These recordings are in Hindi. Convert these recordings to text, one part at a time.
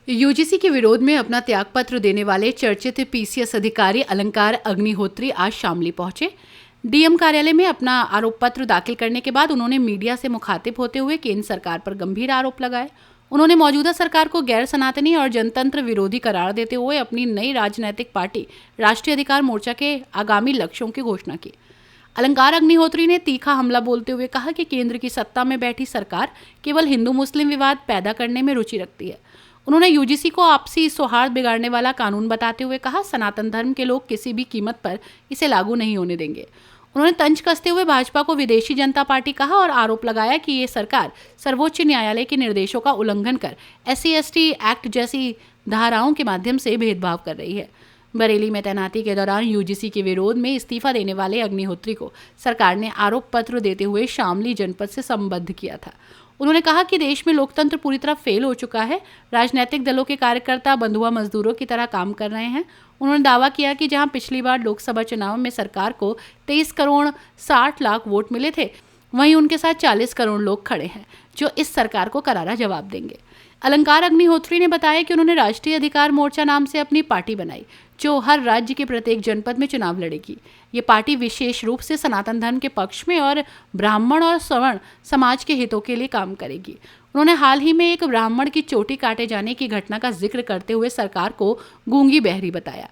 यूजीसी के विरोध में अपना त्यागपत्र देने वाले चर्चित पीसीएस अधिकारी अलंकार अग्निहोत्री आज शामली पहुंचे। डीएम कार्यालय में अपना आरोप पत्र दाखिल करने के बाद उन्होंने मीडिया से मुखातिब होते हुए केंद्र सरकार पर गंभीर आरोप लगाए। उन्होंने मौजूदा सरकार को गैर सनातनी और जनतंत्र विरोधी करार देते हुए अपनी नई राजनैतिक पार्टी राष्ट्रीय अधिकार मोर्चा के आगामी लक्ष्यों की घोषणा की। अलंकार अग्निहोत्री ने तीखा हमला बोलते हुए कहा कि केंद्र की सत्ता में बैठी सरकार केवल हिंदू मुस्लिम विवाद पैदा करने में रुचि रखती है। उन्होंने यूजीसी को आपसी सौहार्द बिगाड़ने वाला कानून बताते हुए कहा, सनातन धर्म के लोग किसी भी कीमत पर इसे लागू नहीं होने देंगे। उन्होंने तंज कसते हुए भाजपा को विदेशी जनता पार्टी कहा और आरोप लगाया कि ये सरकार सर्वोच्च न्यायालय के निर्देशों का उल्लंघन कर SC/ST एक्ट जैसी धाराओं के माध्यम से भेदभाव कर रही है। बरेली में तैनाती के दौरान यूजीसी के विरोध में इस्तीफा देने वाले अग्निहोत्री को सरकार ने आरोप पत्र देते हुए शामली जनपद से संबद्ध किया था। उन्होंने कहा कि देश में लोकतंत्र पूरी तरह फेल हो चुका है। राजनीतिक दलों के कार्यकर्ता बंधुआ मजदूरों की तरह काम कर रहे हैं। उन्होंने दावा किया कि जहां पिछली बार लोकसभा चुनाव में सरकार को 23 करोड़ 60 लाख वोट मिले थे, वहीं उनके साथ 40 करोड़ लोग खड़े हैं जो इस सरकार को करारा जवाब देंगे। अलंकार अग्निहोत्री ने बताया कि उन्होंने राष्ट्रीय अधिकार मोर्चा नाम से अपनी पार्टी बनाई जो हर राज्य के प्रत्येक जनपद में चुनाव लड़ेगी। ये पार्टी विशेष रूप से सनातन धर्म के पक्ष में और ब्राह्मण और सवर्ण समाज के हितों के लिए काम करेगी। उन्होंने हाल ही में एक ब्राह्मण की चोटी काटे जाने की घटना का जिक्र करते हुए सरकार को गूंगी बहरी बताया।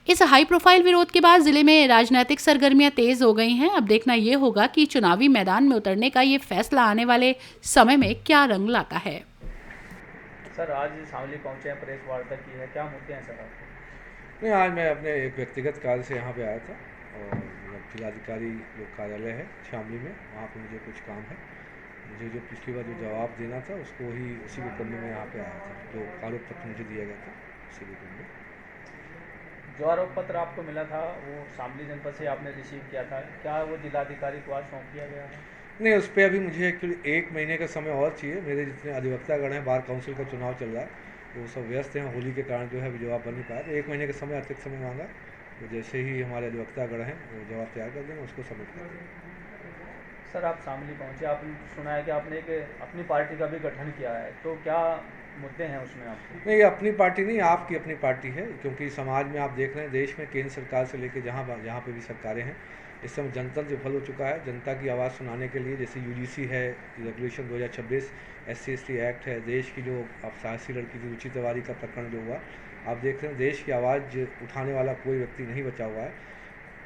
इस हाई प्रोफाइल विरोध के बाद जिले में राजनीतिक सरगर्मियां तेज हो गई हैं। अब देखना यह होगा कि चुनावी मैदान में उतरने का ये फैसला आने वाले समय में क्या रंग लाता है। सर, आज शामली पहुंचे हैं, प्रेस वार्ता की है, क्या मुद्दे हैं सर आपके? नहीं, आज मैं अपने एक व्यक्तिगत कार्य से यहाँ पे आया था और जिलाधिकारी जो कार्यालय है शामली में, वहाँ पे मुझे कुछ काम है। मुझे जो पिछली बार जो जवाब देना था उसको ही उसी को करने में यहाँ पे आया था, जो आरोप पत्र मुझे दिया गया था उसी को करने। जो आरोप पत्र आपको मिला था वो शामली जनपद से आपने रिसीव किया था, क्या वो जिलाधिकारी को आज सौंप दिया गया है? नहीं, उस पर अभी मुझे एक्चुअली 1 महीने का समय और चाहिए। मेरे जितने अधिवक्तागण हैं, बार काउंसिल का चुनाव चल रहा है, वो सब व्यस्त हैं, होली के कारण जो है अभी जवाब बन नहीं पाया। तो 1 महीने का समय, अतिरिक्त समय मांगा, तो जैसे ही हमारे अधिवक्तागण हैं वो जवाब तैयार कर देंगे, उसको सबमिट कर देंगे। सर, आप शामली पहुंचे, आपने सुना है कि आपने एक अपनी पार्टी का भी गठन किया है, तो क्या मुद्दे हैं उसमें आपके? नहीं, ये अपनी पार्टी नहीं, आपकी अपनी पार्टी है, क्योंकि समाज में आप देख रहे हैं, देश में केंद्र सरकार से लेकर जहाँ जहाँ पे भी सरकारें हैं, इस समय जनतंत्र विफल हो चुका है। जनता की आवाज़ सुनाने के लिए जैसे यूजीसी है, रेगुलेशन 2026, SC/ST एक्ट है, देश की जो अब साहसी लड़की की रुचि तिवारी का प्रकरण जो हुआ, आप देख रहे हैं देश की आवाज़ उठाने वाला कोई व्यक्ति नहीं बचा हुआ है।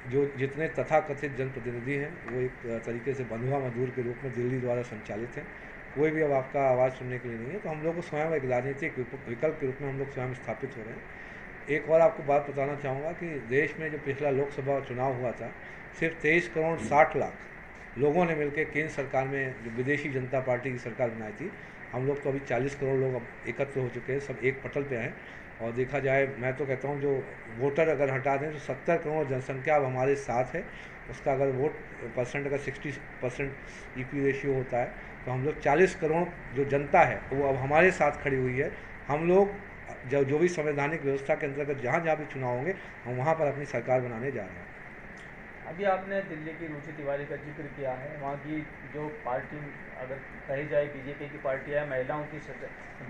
जो जितने तथाकथित जनप्रतिनिधि हैं वो एक तरीके से बंधुआ मजदूर के रूप में दिल्ली द्वारा संचालित हैं। कोई भी अब आपका आवाज़ सुनने के लिए नहीं है। तो हम लोग को स्वयं एक राजनीतिक विकल्प के रूप में हम लोग स्वयं स्थापित हो रहे हैं। एक और आपको बात बताना चाहूँगा कि देश में जो पिछला लोकसभा चुनाव हुआ था, सिर्फ 23 करोड़ 60 लाख लोगों ने मिलकर केंद्र सरकार में जो विदेशी जनता पार्टी की सरकार बनाई थी, हम लोग तो अभी 40 करोड़ लोग अब एकत्र हो चुके हैं, सब एक पटल पे हैं। और देखा जाए, मैं तो कहता हूँ जो वोटर अगर हटा दें तो 70 करोड़ जनसंख्या अब हमारे साथ है। उसका अगर वोट परसेंट अगर 60% EP रेशियो होता है, तो हम लोग 40 करोड़ जो जनता है वो अब हमारे साथ खड़ी हुई है। हम लोग जो भी संवैधानिक व्यवस्था के अंतर्गत जहाँ जहाँ भी चुनाव होंगे, हम वहाँ पर अपनी सरकार बनाने जा रहे हैं। अभी आपने दिल्ली की रुचि तिवारी का जिक्र किया है, वहाँ की जो पार्टी अगर कही जाए बीजेपी की पार्टी है, महिलाओं की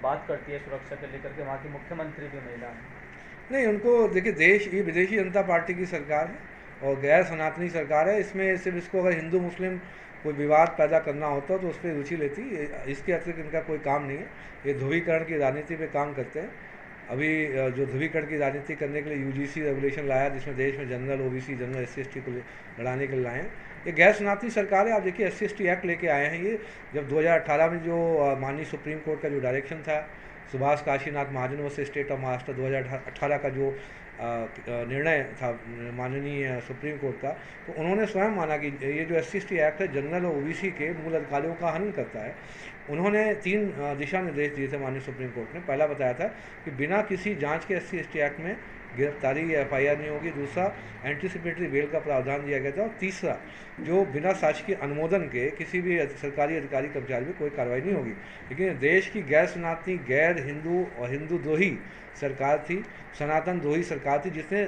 बात करती है सुरक्षा के लेकर के, वहाँ की मुख्यमंत्री भी महिला है। नहीं, उनको देखिए, देश ये विदेशी जनता पार्टी की सरकार है और गैर सनातनी सरकार है। इसमें सिर्फ इसको अगर हिंदू मुस्लिम कोई विवाद पैदा करना होता तो उस पर रुचि लेती। इसके अतिरिक्त इनका कोई काम नहीं है। ये ध्रुवीकरण की राजनीति पे काम करते हैं। अभी जो ध्रुवीकरण की राजनीति करने के लिए यूजीसी रेगुलेशन लाया, जिसमें देश में जनरल OBC जनरल SC/ST को लड़ाने के लिए लाए हैं। ये गैर सनातनी सरकार है। आप देखिए, SC/ST एक्ट लेके आए हैं। ये जब 2018 में जो माननीय सुप्रीम कोर्ट का जो डायरेक्शन था, सुभाष काशीनाथ महाजन वर्सेस स्टेट ऑफ महाराष्ट्र 2018 का जो निर्णय था माननीय सुप्रीम कोर्ट का, तो उन्होंने स्वयं माना कि ये जो SC/ST एक्ट है जनरल और OBC के मूल अधिकारियों का हनन करता है। उन्होंने 3 दिशा निर्देश दिए थे माननीय सुप्रीम कोर्ट ने। पहला बताया था कि बिना किसी जांच के SC/ST एक्ट में गिरफ्तारी या FIR नहीं होगी। दूसरा, एंटीसिपेटरी बेल का प्रावधान दिया गया था। और तीसरा, जो बिना शासकीय अनुमोदन के किसी भी सरकारी अधिकारी कर्मचारी में कोई कार्रवाई नहीं होगी। लेकिन देश की गैर सनातनी, गैर हिंदू और हिंदू द्रोही सरकार थी, सनातन द्रोही सरकार थी, जिसने,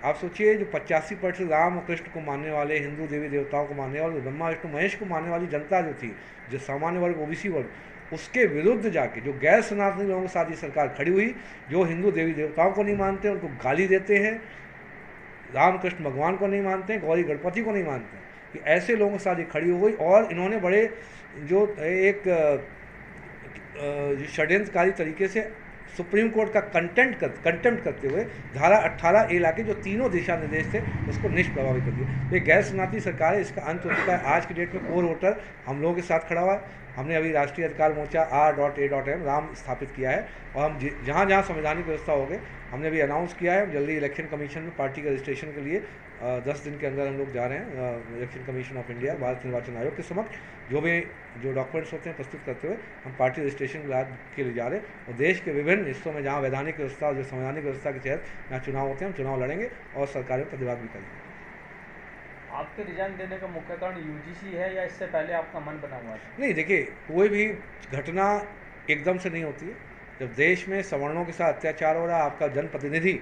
आप सोचिए, जो 85% राम और कृष्ण को मानने वाले, हिंदू देवी देवताओं को मानने वाले, ब्रह्मा विष्णु महेश को मानने वाली जनता जो थी, जो सामान्य वर्ग OBC वर्ग, उसके विरुद्ध जाके जो गैर सनातनी लोगों के साथ ये सरकार खड़ी हुई, जो हिंदू देवी देवताओं को नहीं मानते, उनको गाली देते हैं, रामकृष्ण भगवान को नहीं मानते हैं, गौरी गणपति को नहीं मानते हैं, कि ऐसे लोगों के साथ ये खड़ी हो गई। और इन्होंने बड़े जो एक षड्यंत्रकारी तरीके से सुप्रीम कोर्ट का कंटेम्प्ट करते हुए धारा 18A लाके जो तीनों दिशा निर्देश थे उसको निष्प्रभावी कर दिया। ये गैर सनातनी सरकार है, इसका अंत हो चुका है। आज की डेट में कोर वोटर हम लोगों के साथ खड़ा हुआ है। हमने अभी राष्ट्रीय अधिकार मोर्चा R.A.M राम स्थापित किया है, और हम जहाँ जहाँ संवैधानिक व्यवस्था हो गए हमने भी अनाउंस किया है। जल्दी इलेक्शन कमीशन में पार्टी के रजिस्ट्रेशन के लिए 10 दिन के अंदर हम लोग जा रहे हैं election commission of India, Bharat निर्वाचन आयोग के समक्ष जो डॉक्यूमेंट्स होते हैं प्रस्तुत करते हुए हम पार्टी रजिस्ट्रेशन के लिए जा रहे हैं। और देश के विभिन्न हिस्सों में जहाँ वैधानिक व्यवस्था और जो संवैधानिक व्यवस्था के तहत जहाँ चुनाव होते हैं हम चुनाव लड़ेंगे और सरकार में प्रतिवाद भी करेंगे। आपके रिजाइन देने का मुख्य कारण यूजीसी है या इससे पहले आपका मन बना हुआ था? नहीं, देखिए, कोई भी घटना एकदम से नहीं होती है। जब देश में सवर्णों के साथ अत्याचार हो रहा है, आपका जनप्रतिनिधि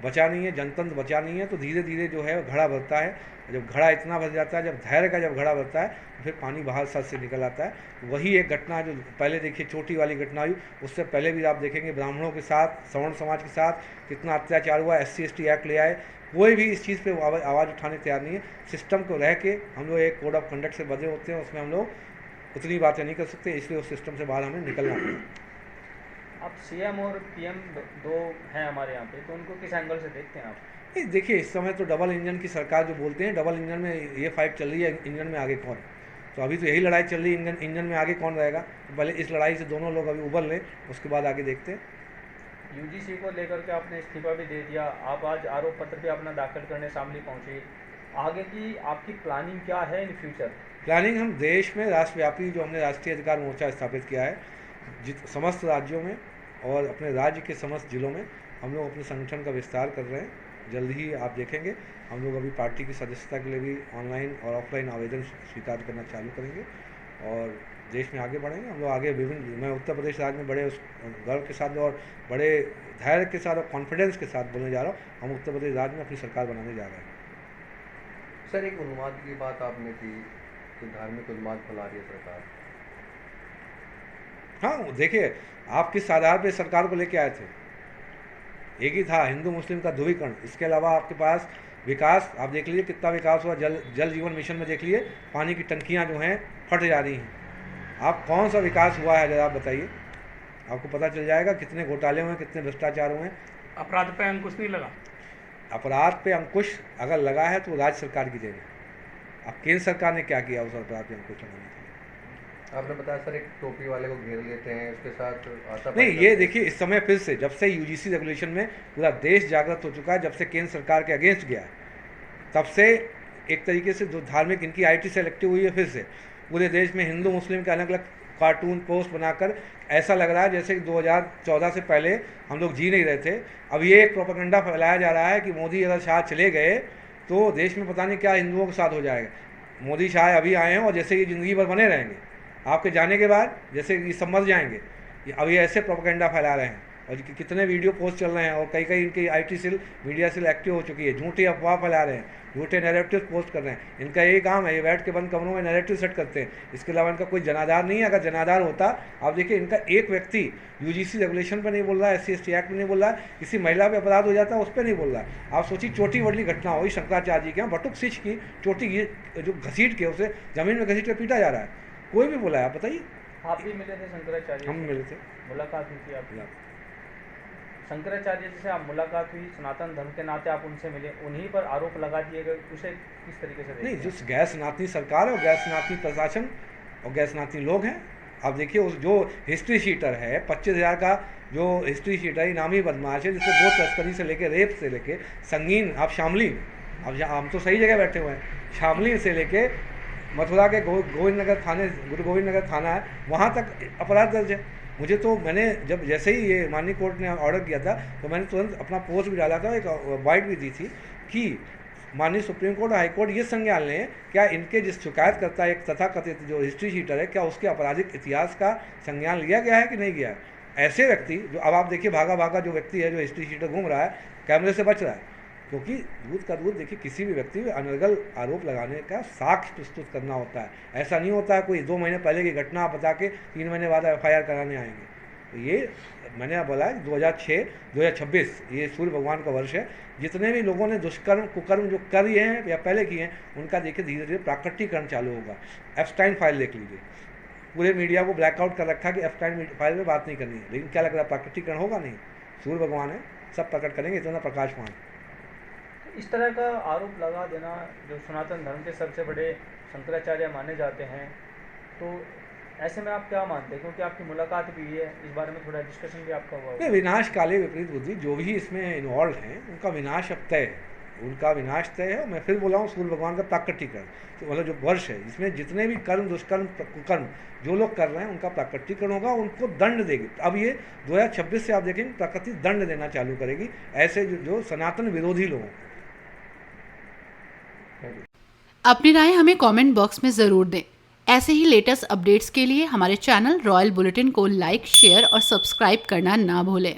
बचा नहीं है, जनतंत्र बचा नहीं है, तो धीरे धीरे जो है घड़ा भरता है। जब घड़ा इतना भर जाता है, जब धैर्य का जब घड़ा भरता है, तो फिर पानी बाहर सर से निकल आता है। वही एक घटना जो पहले देखिए चोटी वाली घटना हुई, उससे पहले भी आप देखेंगे ब्राह्मणों के साथ, सवर्ण समाज के साथ कितना अत्याचार हुआ। SC/ST एक्ट ले आए, कोई भी इस चीज़ पे आवाज़ उठाने तैयार नहीं है। सिस्टम को रह के हम लोग एक कोड ऑफ कंडक्ट से बंधे होते हैं, उसमें हम लोग उतनी बातें नहीं कर सकते, इसलिए उस सिस्टम से बाहर हमें निकलना पड़ेगा। अब CM और PM दो हैं हमारे यहाँ पे, तो उनको किस एंगल से देखते हैं आप? नहीं, देखिए, इस समय तो डबल इंजन की सरकार जो बोलते हैं, डबल इंजन में ये फाइट चल रही है, इंजन में आगे कौन है। तो अभी तो यही लड़ाई चल रही है, इंजन में आगे कौन रहेगा। तो पहले इस लड़ाई से दोनों लोग अभी उबर लें, उसके बाद आगे देखते हैं। यूजीसी को लेकर के आपने इस्तीफा भी दे दिया, आप आज आरोप पत्र भी अपना दाखिल करने शामली पहुँचे। आगे की आपकी प्लानिंग क्या है इन फ्यूचर? प्लानिंग, हम देश में राष्ट्रव्यापी जो हमने राष्ट्रीय अधिकार मोर्चा स्थापित किया है, समस्त राज्यों में और अपने राज्य के समस्त जिलों में हम लोग अपने संगठन का विस्तार कर रहे हैं। जल्द ही आप देखेंगे हम लोग अभी पार्टी की सदस्यता के लिए भी ऑनलाइन और ऑफलाइन आवेदन स्वीकार करना चालू करेंगे और देश में आगे बढ़ेंगे। हम लोग आगे विभिन्न, मैं उत्तर प्रदेश राज्य में बड़े गर्व के साथ और बड़े धैर्य के साथ और कॉन्फिडेंस के साथ बोलने जा रहा हूँ, हम उत्तर प्रदेश राज्य में अपनी सरकार बनाने जा रहे हैं। सर, एक उन्माद की बात आपने की कि धार्मिक उन्माद फैला रही है सरकार। हाँ, देखिए, आप किस आधार पे सरकार को लेके आए थे? एक ही था, हिंदू मुस्लिम का ध्रुवीकरण। इसके अलावा आपके पास विकास, आप देख लीजिए कितना विकास हुआ। जल जीवन मिशन में देख लीजिए, पानी की टंकियाँ जो हैं फट जा रही हैं। आप कौन सा विकास हुआ है, जरा आप बताइए, आपको पता चल जाएगा कितने घोटाले हुए हैं, कितने भ्रष्टाचार हुए हैं। अपराध पे अंकुश नहीं लगा। अपराध पे अंकुश अगर लगा है तो राज्य सरकार की देन है। अब केंद्र सरकार ने क्या किया उस अपराध पे अंकुश लगाने के लिए? आपने बताया सर, एक टोपी वाले को घेर लेते हैं, उसके साथ आता नहीं, ये देखिए, इस समय फिर से जब से यूजीसी रेगुलेशन में पूरा देश जागृत हो चुका है, जब से केंद्र सरकार के अगेंस्ट गया है, तब से एक तरीके से जो धार्मिक इनकी IT से एक्टिव हुई है, फिर से पूरे देश में हिंदू मुस्लिम के अलग अलग कार्टून पोस्ट बनाकर ऐसा लग रहा है जैसे कि 2014 से पहले हम लोग जी नहीं रहे थे। अब ये एक प्रोपेगेंडा फैलाया जा रहा है कि मोदी अगर शाह चले गए तो देश में पता नहीं क्या हिंदुओं के साथ हो जाएगा। मोदी शाह अभी आए हैं और जैसे ये ज़िंदगी भर बने रहेंगे, आपके जाने के बाद जैसे ये सब मर जाएंगे। अब ये ऐसे प्रोपेगेंडा फैला रहे हैं और कितने वीडियो पोस्ट चल रहे हैं और कई कई इनकी IT cell, media cell active हो चुकी है, झूठी अफवाह फैला रहे हैं, झूठे नैरेटिव पोस्ट कर रहे हैं। इनका यही काम है, ये बैठ के बंद कमरों में नैरेटिव सेट करते हैं। इसके अलावा इनका कोई जनाधार नहीं है। अगर जनाधार होता, आप देखिए, इनका एक व्यक्ति यूजीसी रेगुलेशन पर नहीं बोल रहा है, SC/ST एक्ट में नहीं बोल रहा है, किसी महिला पे अपराध हो जाता है उस पर नहीं बोल रहा है। आप सोचिए, चोटी बड़ी घटना हुई शंकराचार्य जी के यहाँ, बटुक सिच की चोटी जो घसीट के उसे जमीन में घसीट के पीटा जा रहा है, कोई भी बोला है? आप बताइए। आप भी मिले थे शंकराचार्य? हम मिले थे, मुलाकात हुई थी आपकी? शंकराचार्य जी से आप मुलाकात हुई, सनातन धर्म के नाते आप उनसे मिले, उन्हीं पर आरोप लगा दिए गए, उसे किस तरीके से देखते हैं? नहीं, जो गैर सनातनी सरकार है और गैर सनातनी प्रशासन और गैर सनातनी लोग हैं। आप देखिए, उस जो हिस्ट्री शीटर है 25,000 का जो हिस्ट्री शीटर है, इनामी बदमाश है, जिससे गो तस्करी से लेके रेप से लेके संगीन, आप शामली, अब हम तो सही जगह बैठे हुए हैं, शामली से लेके मथुरा के गोविंद नगर थाने, गुरु गोविंद नगर थाना है, वहाँ तक अपराध दर्ज है। मैंने जब जैसे ही ये माननीय कोर्ट ने ऑर्डर किया था तो मैंने तुरंत अपना पोस्ट भी डाला था, एक वाइट भी दी थी कि माननीय सुप्रीम कोर्ट और हाई कोर्ट ये संज्ञान लें, क्या इनके जिस शिकायत करता है एक तथाकथित जो हिस्ट्री शीटर है, क्या उसके आपराधिक इतिहास का संज्ञान लिया गया है कि नहीं गया है। ऐसे व्यक्ति जो, अब आप देखिए, भागा भागा जो व्यक्ति है, जो हिस्ट्री शीटर घूम रहा है, कैमरे से बच रहा है, क्योंकि दूध का दूध देखिए, किसी भी व्यक्ति पे अनर्गल आरोप लगाने का साक्ष्य प्रस्तुत करना होता है। ऐसा नहीं होता है कोई 2 महीने पहले की घटना आप बता के 3 महीने बाद FIR कराने आएंगे। तो ये मैंने बोला है 2006-2026 ये सूर्य भगवान का वर्ष है। जितने भी लोगों ने दुष्कर्म कुकर्म जो किए हैं या पहले किए हैं, उनका देखिए धीरे धीरे प्राकटीकरण चालू होगा। एप्स्टाइन फाइल देख लीजिए, पूरे मीडिया को ब्लैकआउट कर रखा कि एप्स्टाइन फाइल में बात नहीं करनी है, लेकिन क्या लग रहा है प्राकटीकरण होगा नहीं। सूर्य भगवान है, सब प्रकट करेंगे, इतना प्रकाशमान। इस तरह का आरोप लगा देना जो सनातन धर्म के सबसे बड़े शंकराचार्य माने जाते हैं, तो ऐसे में आप क्या मानते हैं? क्योंकि आपकी मुलाकात भी है, इस बारे में थोड़ा डिस्कशन भी आपका हुआ नहीं, विनाश काले विपरीत बुद्धि, जो भी इसमें इन्वॉल्व हैं उनका विनाश अब तय है, उनका विनाश तय है। मैं फिर बोला हूँ, सूर्य भगवान का प्राकटीकरण तो मतलब जो वर्ष है, इसमें जितने भी कर्म दुष्कर्म कुकर्म जो लोग कर रहे हैं उनका प्राकटीकरण होगा, उनको दंड देगी। अब ये 2026 से आप देखेंगे प्रकृति दंड देना चालू करेगी ऐसे जो सनातन विरोधी लोगों को। अपनी राय हमें कमेंट बॉक्स में ज़रूर दें। ऐसे ही लेटेस्ट अपडेट्स के लिए हमारे चैनल रॉयल बुलेटिन को लाइक, शेयर और सब्सक्राइब करना ना भूलें।